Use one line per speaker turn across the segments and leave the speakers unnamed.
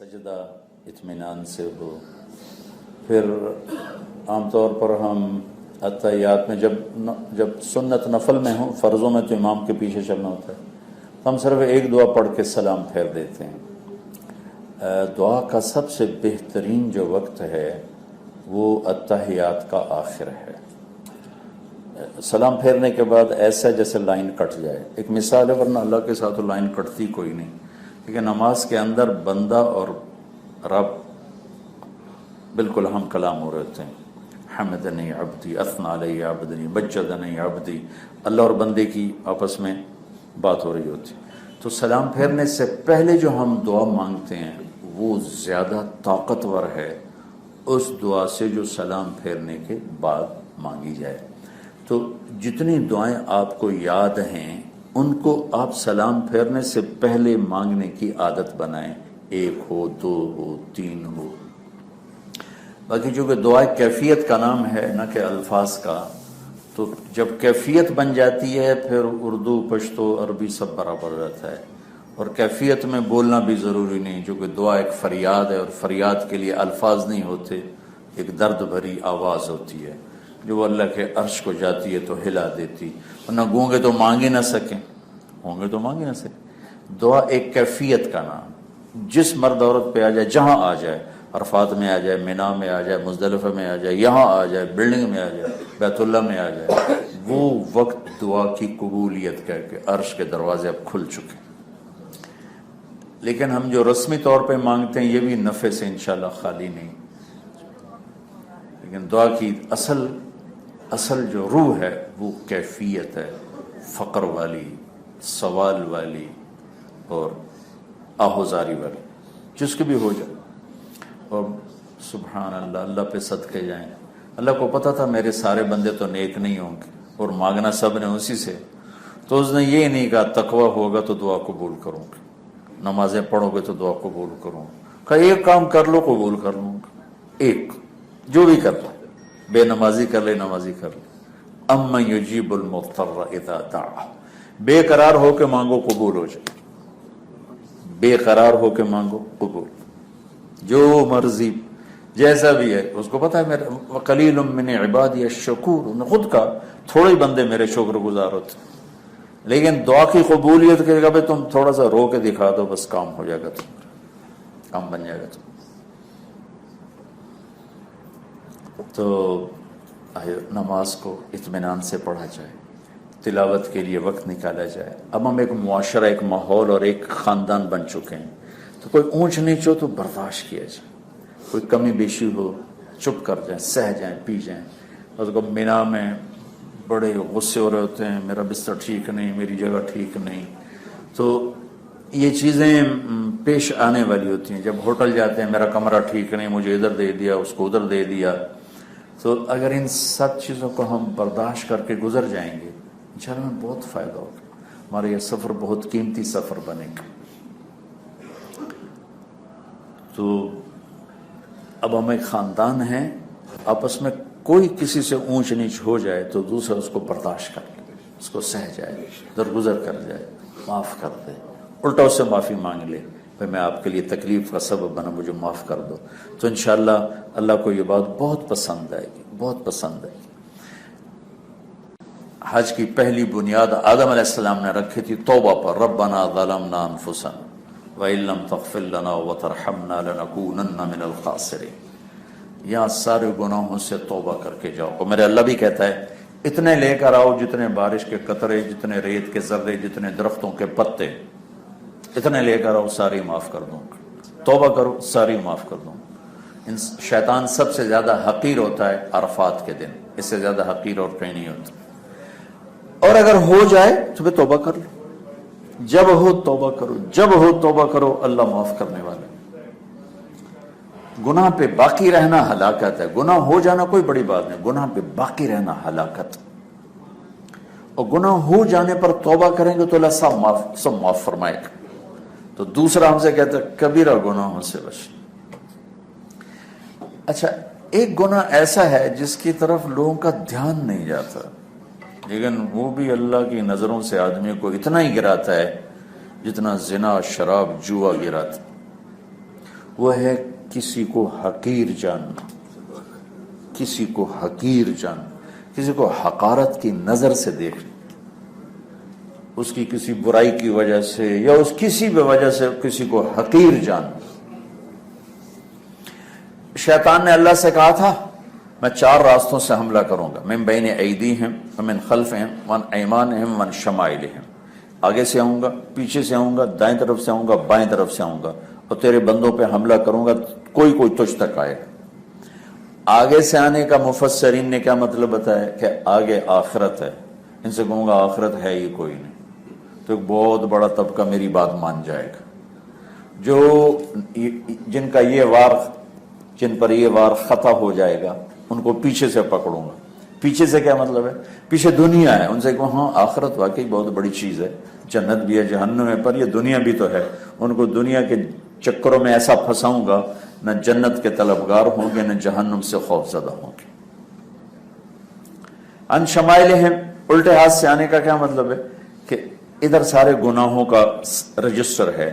سجدہ اطمینان سے ہو. پھر عام طور پر ہم اتحیات میں جب سنت نفل میں ہوں، فرضوں میں تو امام کے پیچھے چلنا ہوتا ہے، ہم صرف ایک دعا پڑھ کے سلام پھیر دیتے ہیں. دعا کا سب سے بہترین جو وقت ہے وہ اتحیات کا آخر ہے. سلام پھیرنے کے بعد ایسا جیسے لائن کٹ جائے. ایک مثال ہے، ورنہ اللہ کے ساتھ لائن کٹتی کوئی نہیں، لیکن نماز کے اندر بندہ اور رب بالکل ہم کلام ہو رہے ہوتے ہیں. حمدنی عبدی، اثنا علی عبدی، مجدنی عبدی، اللہ اور بندے کی آپس میں بات ہو رہی ہوتی. تو سلام پھیرنے سے پہلے جو ہم دعا مانگتے ہیں وہ زیادہ طاقتور ہے اس دعا سے جو سلام پھیرنے کے بعد مانگی جائے. تو جتنی دعائیں آپ کو یاد ہیں ان کو آپ سلام پھیرنے سے پہلے مانگنے کی عادت بنائیں، 1 ہو، 2 ہو، 3 ہو. باقی چونکہ دعا کیفیت کا نام ہے نہ کہ الفاظ کا، تو جب کیفیت بن جاتی ہے پھر اردو، پشتو، عربی سب برابر رہتا ہے. اور کیفیت میں بولنا بھی ضروری نہیں، چونکہ دعا ایک فریاد ہے اور فریاد کے لیے الفاظ نہیں ہوتے، ایک درد بھری آواز ہوتی ہے جو اللہ کے عرش کو جاتی ہے تو ہلا دیتی. ورنہ گونگے تو مانگ ہی نہ سکیں، ہوں گے تو مانگ ہی نہ سکیں. دعا ایک کیفیت کا نام، جس مرد عورت پہ آ جائے، جہاں آ جائے، عرفات میں آ جائے، مینا میں آ جائے، مزدلفہ میں آ جائے، یہاں آ جائے، بلڈنگ میں آ جائے، بیت اللہ میں آ جائے، وہ وقت دعا کی قبولیت کا ہے کہ عرش کے دروازے اب کھل چکے. لیکن ہم جو رسمی طور پہ مانگتے ہیں یہ بھی نفع سے انشاءاللہ خالی نہیں. لیکن دعا کی اصل جو روح ہے وہ کیفیت ہے، فقر والی، سوال والی اور آہوزاری والی، جس کی بھی ہو جائے. اور سبحان اللہ، اللہ پہ صدقے جائیں. اللہ کو پتہ تھا میرے سارے بندے تو نیک نہیں ہوں گے اور مانگنا سب نے اسی سے، تو اس نے یہ نہیں کہا تقویٰ ہوگا تو دعا قبول کروں گا، نمازیں پڑھو گے تو دعا قبول کروں گا. کہا ایک کام کر لو قبول کر لوں گا، ایک جو بھی کر لو، بے نمازی کر لے، نمازی کر لے. امن یجیب المضطر اذا دعا، بے قرار ہو کے مانگو قبول ہو جائے، بے قرار ہو کے مانگو قبول، جو مرضی جیسا بھی ہے. اس کو پتا ہے میرے وقلیل من عبادی الشکور، انہوں نے خود کہا تھوڑے بندے میرے شکر گزار ہوتے. لیکن دعا کی قبولیت کے لیے تم تھوڑا سا رو کے دکھا دو، بس کام ہو جائے گا، تمہارا کام بن جائے گا. تو نماز کو اطمینان سے پڑھا جائے، تلاوت کے لیے وقت نکالا جائے. اب ہم ایک معاشرہ، ایک ماحول اور ایک خاندان بن چکے ہیں، تو کوئی اونچ نیچ ہو تو برداشت کیا جائے، کوئی کمی بیشی ہو چپ کر جائیں، سہ جائیں، پی جائیں. اور کو مینا میں بڑے غصے ہو رہے ہوتے ہیں، میرا بستر ٹھیک نہیں، میری جگہ ٹھیک نہیں، تو یہ چیزیں پیش آنے والی ہوتی ہیں. جب ہوٹل جاتے ہیں، میرا کمرہ ٹھیک نہیں، مجھے ادھر دے دیا، اس کو ادھر دے دیا. تو اگر ان سب چیزوں کو ہم برداشت کر کے گزر جائیں گے انشاءاللہ ہمیں بہت فائدہ ہوگا، ہمارا یہ سفر بہت قیمتی سفر بنے گا. تو اب ہم ایک خاندان ہیں، آپس میں کوئی کسی سے اونچ نیچ ہو جائے تو دوسرا اس کو برداشت کر لے، اس کو سہ جائے، درگزر کر جائے، معاف کر دے، الٹا اس سے معافی مانگ لے، بھائی میں آپ کے لیے تکلیف کا سبب بنا، مجھے معاف کر دو. تو انشاءاللہ اللہ کو یہ بات بہت پسند آئے گی، بہت پسند آئے گی. حج کی پہلی بنیاد آدم علیہ السلام نے رکھی تھی توبہ پر، ربنا ظلمنا انفسنا وَإِن لَّمْ تَغْفِرْ لَنَا وَتَرْحَمْنَا لَنَكُونَنَّ مِنَ الْخَاسِرِينَ. یہاں سارے گناہوں سے توبہ کر کے جاؤ. اور میرے اللہ بھی کہتا ہے اتنے لے کر آؤ جتنے بارش کے قطرے، جتنے ریت کے ذرے، جتنے درختوں کے پتے، اتنے لے کر آؤ، ساری معاف کر دوں گا. توبہ کرو، ساری معاف کر دوں گا. شیطان سب سے زیادہ حقیر ہوتا ہے عرفات کے دن، اس سے زیادہ حقیر اور کہیں نہیں ہوتا. اور اگر ہو جائے تو پھر توبہ کر لو، جب ہو توبہ کرو، جب ہو توبہ کرو، اللہ معاف کرنے والا. گناہ پہ باقی رہنا ہلاکت ہے. گناہ ہو جانا کوئی بڑی بات نہیں، گناہ پہ باقی رہنا ہلاکت. اور گناہ ہو جانے پر توبہ کریں گے تو اللہ سب معاف فرمائے گا. تو دوسرا ہم سے کہتا ہے کبیرہ گناہوں سے بچ. اچھا، ایک گناہ ایسا ہے جس کی طرف لوگوں کا دھیان نہیں جاتا، لیکن وہ بھی اللہ کی نظروں سے آدمی کو اتنا ہی گراتا ہے جتنا زنا، شراب، جوا گراتا. وہ ہے کسی کو حقیر جاننا، کسی کو حقیر جاننا، کسی کو حقارت کی نظر سے دیکھنا، اس کی کسی برائی کی وجہ سے یا اس کسی بھی وجہ سے کسی کو حقیر جاننا۔ شیطان نے اللہ سے کہا تھا میں 4 راستوں سے حملہ کروں گا، من بین ایدیہم ومن خلفہم وعن ایمانہم وعن شمائلہم، آگے سے آؤں گا، پیچھے سے آؤں گا، دائیں طرف سے آؤں گا، بائیں طرف سے آؤں گا، اور تیرے بندوں پہ حملہ کروں گا، کوئی تجھ تک آئے گا۔ آگے سے آنے کا مفسرین نے کیا مطلب بتایا کہ آگے آخرت ہے، ان سے کہوں گا آخرت ہے ہی کوئی نہیں، تو ایک بہت بڑا طبقہ میری بات مان جائے گا، جو جن کا یہ وار، جن پر یہ وار خطا ہو جائے گا ان کو پیچھے سے پکڑوں گا۔ پیچھے سے کیا مطلب ہے؟ پیچھے دنیا ہے، ان سے کہوں ہاں آخرت واقعی بہت بڑی چیز ہے، جنت بھی ہے جہنم ہے، پر یہ دنیا بھی تو ہے، ان کو دنیا کے چکروں میں ایسا پھنساؤں گا نہ جنت کے طلبگار ہوں گے نہ جہنم سے خوف زدہ ہوں گے۔ ان شمائلہم، الٹے ہاتھ سے آنے کا کیا مطلب ہے کہ ادھر سارے گناہوں کا رجسٹر ہے،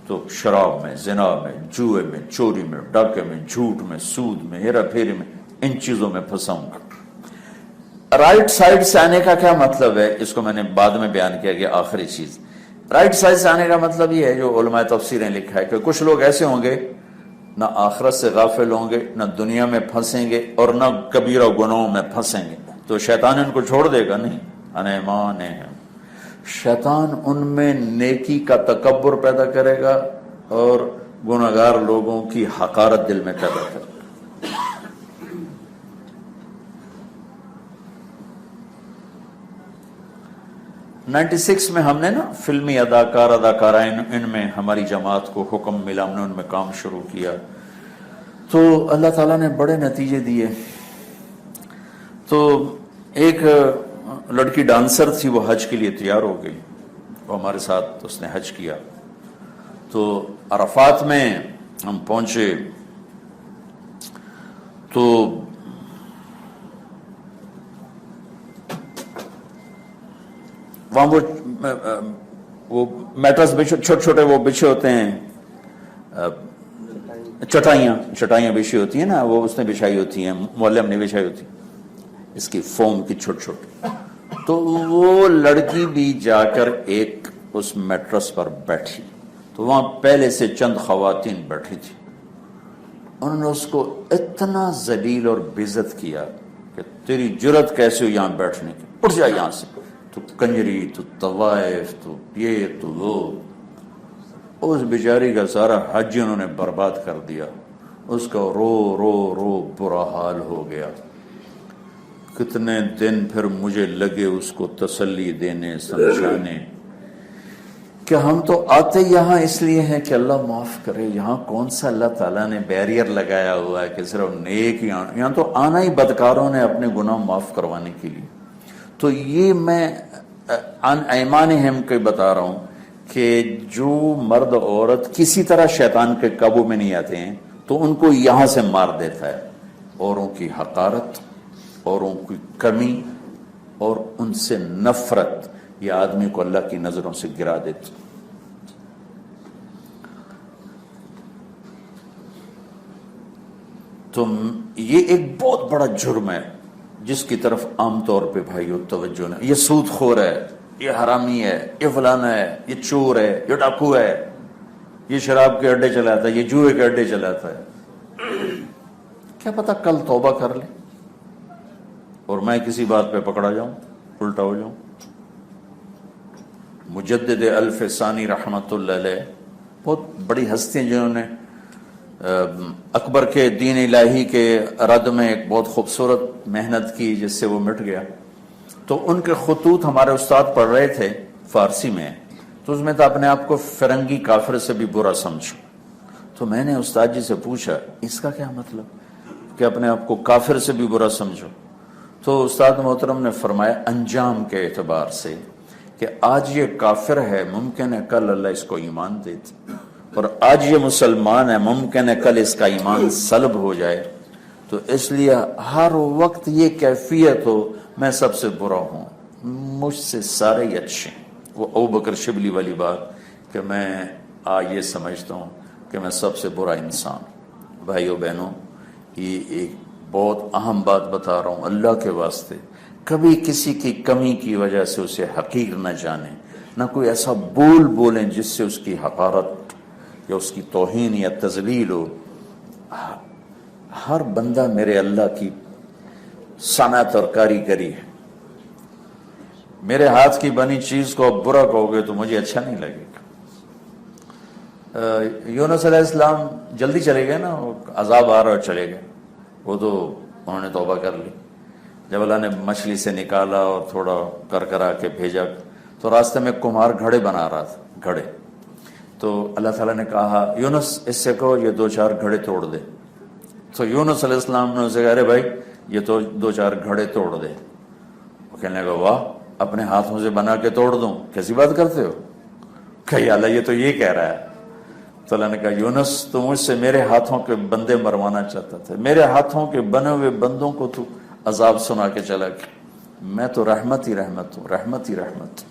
تو شراب میں، زنا میں، جوئے میں، چوری میں، ڈاکے میں، جھوٹ میں، سود میں، ہیرا پھیری میں، ان چیزوں میں پھنساؤں گا۔ رائٹ سائڈ سے آنے کا کیا مطلب ہے؟ اس کو میں نے بعد میں بیان کیا کہ آخری چیز رائٹ سائڈ سے آنے کا مطلب یہ ہے جو علماء تفسیریں لکھا ہے کہ کچھ لوگ ایسے ہوں گے نہ آخرت سے غافل ہوں گے، نہ دنیا میں پھنسیں گے اور نہ کبیرہ گناہوں میں پھنسیں گے، تو شیطان ان کو چھوڑ دے گا نہیں۔ انیمان ہے، شیطان ان میں نیکی کا تکبر پیدا کرے گا اور گناہگار لوگوں کی حقارت دل میں پیدا کرے گا۔ 96 میں ہم نے نا فلمی اداکارائن ان میں ہماری جماعت کو حکم ملا، ہم نے ان میں کام شروع کیا، تو اللہ تعالیٰ نے بڑے نتیجے دیے۔ تو ایک لڑکی ڈانسر تھی، وہ حج کے لیے تیار ہو گئی، وہ ہمارے ساتھ اس نے حج کیا۔ تو عرفات میں ہم پہنچے تو وہاں وہ میٹرس بچھے، چھوٹے چھوٹے وہ بچھے ہوتے ہیں، چٹائیاں بچھی ہوتی ہیں نا، وہ اس نے بچھائی ہوتی ہیں، معلم نے بچھائی ہوتی ہیں، اس کی فوم کی چھوٹی چھوٹی۔ تو وہ لڑکی بھی جا کر ایک اس میٹرس پر بیٹھی، تو وہاں پہلے سے چند خواتین بیٹھی تھی، انہوں نے اس کو اتنا ذلیل اور بےعزت کیا کہ تیری جرت کیسے ہو یہاں بیٹھنے کی، اٹھ جا یہاں سے، تو کنجری، تو طوائف، تو یہ تو وہ۔ اس بیچاری کا سارا حج انہوں نے برباد کر دیا، اس کا رو رو رو برا حال ہو گیا۔ کتنے دن پھر مجھے لگے اس کو تسلی دینے، سمجھانے کہ ہم تو آتے یہاں اس لیے ہیں کہ اللہ معاف کرے، یہاں کون سا اللہ تعالیٰ نے بیریئر لگایا ہوا ہے کہ صرف نیک یہاں تو آنا ہی بدکاروں نے اپنے گناہ معاف کروانے کے لیے۔ تو یہ میں عن ایمانہم کے بتا رہا ہوں کہ جو مرد عورت کسی طرح شیطان کے قابو میں نہیں آتے ہیں تو ان کو یہاں سے مار دیتا ہے، اوروں کی حقارت، اوروں کی کمی اور ان سے نفرت، یہ آدمی کو اللہ کی نظروں سے گرا دیتا۔ تو یہ ایک بہت بڑا جرم ہے جس کی طرف عام طور پہ بھائیو توجہ نہیں۔ یہ سود خور ہے، یہ حرامی ہے، یہ فلانا ہے، یہ چور ہے، یہ ڈاکو ہے، یہ شراب کے اڈے چلاتا ہے، یہ جوئے کے اڈے چلاتا ہے۔ کیا پتہ کل توبہ کر لے اور میں کسی بات پہ پکڑا جاؤں، الٹا ہو جاؤں۔ مجدد الف ثانی رحمت اللہ علیہ بہت بڑی ہستی ہیں جنہوں نے اکبر کے دین الہی کے رد میں ایک بہت خوبصورت محنت کی جس سے وہ مٹ گیا۔ تو ان کے خطوط ہمارے استاد پڑھ رہے تھے فارسی میں، تو اس میں تو اپنے آپ کو فرنگی کافر سے بھی برا سمجھو۔ تو میں نے استاد جی سے پوچھا اس کا کیا مطلب کہ اپنے آپ کو کافر سے بھی برا سمجھو؟ تو استاد محترم نے فرمایا انجام کے اعتبار سے کہ آج یہ کافر ہے، ممکن ہے کل اللہ اس کو ایمان دے دے، اور آج یہ مسلمان ہے، ممکن ہے کل اس کا ایمان سلب ہو جائے۔ تو اس لیے ہر وقت یہ کیفیت ہو میں سب سے برا ہوں، مجھ سے سارے ہی اچھے ہیں۔ وہ ابوبکر شبلی والی بات کہ میں یہ سمجھتا ہوں کہ میں سب سے برا انسان. بھائیو بہنوں، یہ ایک بہت اہم بات بتا رہا ہوں، اللہ کے واسطے کبھی کسی کی کمی کی وجہ سے اسے حقیر نہ جانیں، نہ کوئی ایسا بولیں جس سے اس کی حقارت یا اس کی توہین یا تذلیل ہو. ہر بندہ میرے اللہ کی صنعت اور کاریگری ہے. میرے ہاتھ کی بنی چیز کو آپ برا کہو گے تو مجھے اچھا نہیں لگے گا. یونس علیہ السلام جلدی چلے گئے نا، عذاب آ رہا اور چلے گئے. وہ تو انہوں نے توبہ کر لی. جب اللہ نے مچھلی سے نکالا اور تھوڑا کرا کے بھیجا تو راستے میں کمہار گھڑے بنا رہا تھا، گھڑے. تو اللہ تعالیٰ نے کہا یونس اس سے کہو یہ 2-4 گھڑے توڑ دے. تو یونس علیہ السلام نے اسے کہا ارے بھائی یہ تو 2-4 گھڑے توڑ دے. وہ کہنے لگا واہ، اپنے ہاتھوں سے بنا کے توڑ دوں، کیسی بات کرتے ہو؟ کہ اللہ یہ تو یہ کہہ رہا ہے. تو اللہ نے کہا یونس تو مجھ سے میرے ہاتھوں کے بندے مروانا چاہتا تھا، میرے ہاتھوں کے بنے ہوئے بندوں کو تو عذاب سنا کے چلا گیا. میں تو رحمت ہی رحمت ہوں، رحمت ہی رحمت.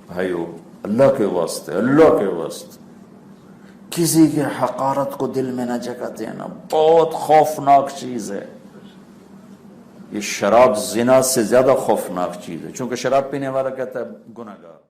بھائیو اللہ کے واسطے، اللہ کے واسطے کسی کی حقارت کو دل میں نہ جگہ دینا، بہت خوفناک چیز ہے. یہ شراب زنا سے زیادہ خوفناک چیز ہے، چونکہ شراب پینے والا کہتا ہے گناہگار.